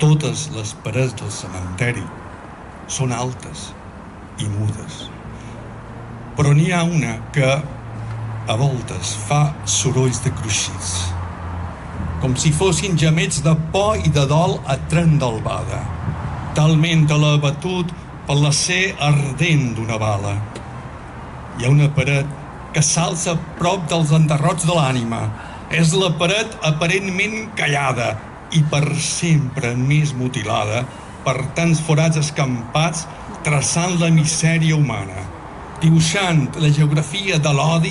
Totes les parets del cementeri són altes i mudes. Però n'hi ha una que a voltes fa sorolls de cruixits, com si fossin gemets de por i de dol a tren d'albada, talment l'ha abatut per la ser ardent d'una bala. Hi ha una paret que s'alça prop dels enderrocs de l'ànima. És la paret aparentment callada i per sempre més mutilada per tants forats escampats, traçant la misèria humana, dibuixant la geografia de l'odi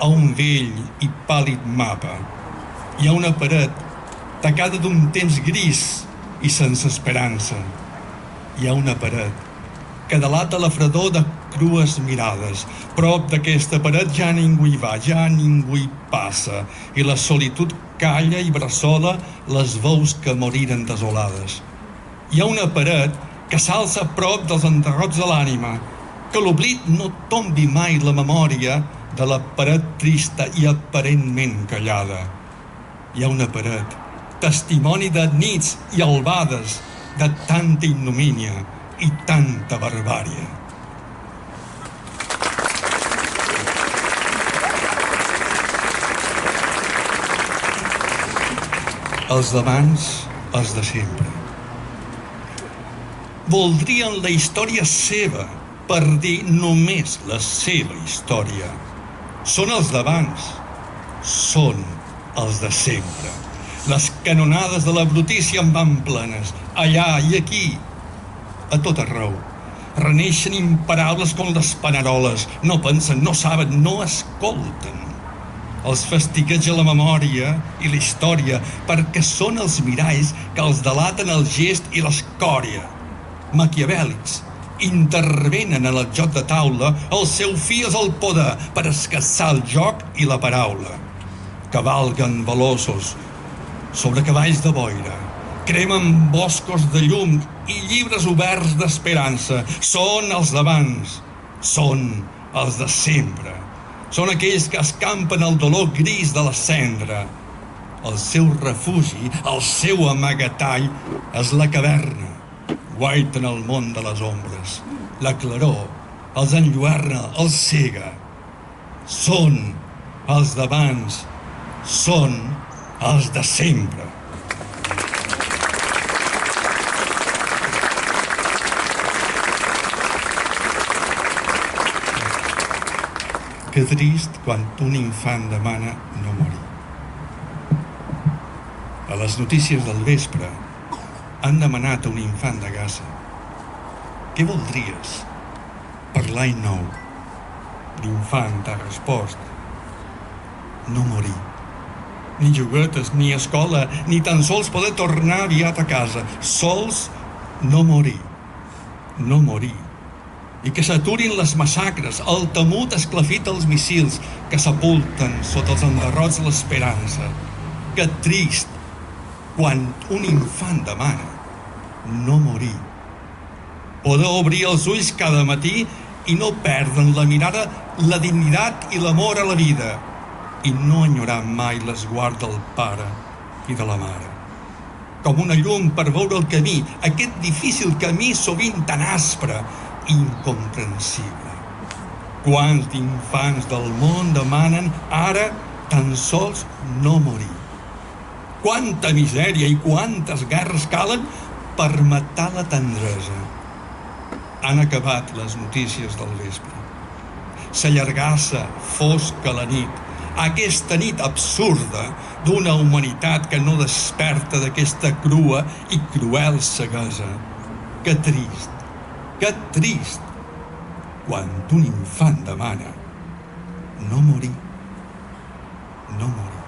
a un vell i pàl·lid mapa. Hi ha una paret tacada d'un temps gris i sense esperança. Hi ha una paret que delata la fredor de crues mirades. Prop d'aquesta paret ja ningú hi va, ja ningú hi passa, i la solitud calla i bressola les veus que moriren desolades. Hi ha una paret que s'alça prop dels enderrocs de l'ànima, que l'oblit no tombi mai la memòria de la paret trista i aparentment callada. Hi ha una paret, testimoni de nits i albades, de tanta ignomínia i tanta barbària. Els d'abans, els de sempre. Voldrien la història seva per dir només la seva història. Són els d'abans, són els de sempre. Les canonades de la brutícia en van plenes, allà i aquí, a tot arreu. Reneixen imparables com les paneroles, no pensen, no saben, no escolten. Els fastigueja la memòria i la història perquè són els miralls que els delaten el gest i l'escòria. Maquiavèlics, intervenen en el joc de taula, el seu fi és el poder per escassar el joc i la paraula. Cavalguen veloços sobre cavalls de boira, cremen boscos de llum i llibres oberts d'esperança. Són els d'abans, són els de sempre. Són aquells que escampen el dolor gris de la cendra. El seu refugi, el seu amagatall és la caverna. Guaiten el món de les ombres. La claror els enlluerna, els cega. Són els d'abans, són els de sempre. Que trist quan un infant demana no morir. A les notícies del vespre han demanat a un infant de Gaza: què voldries per l'any nou? L'infant ha respost: no morir. Ni joguetes, ni escola, ni tan sols poder tornar aviat a casa. Sols no morir. No morir. I que s'aturin les massacres, el temut esclafit dels missils que sepulten sota els enderrocs l'esperança. Que trist quan un infant demana no morir. Poder obrir els ulls cada matí i no perdre la mirada, la dignitat i l'amor a la vida, i no enyorar mai l'esguard del pare i de la mare. Com una llum per veure el camí, aquest difícil camí sovint tan aspre, incomprensible. Quants infants del món demanen ara tan sols no morir? Quanta misèria i quantes guerres calen per matar la tendresa. Han acabat les notícies del vespre. S'allargassa fosca la nit, aquesta nit absurda d'una humanitat que no desperta d'aquesta crua i cruel ceguesa. Que trist quan un infant demana no morir, no morir.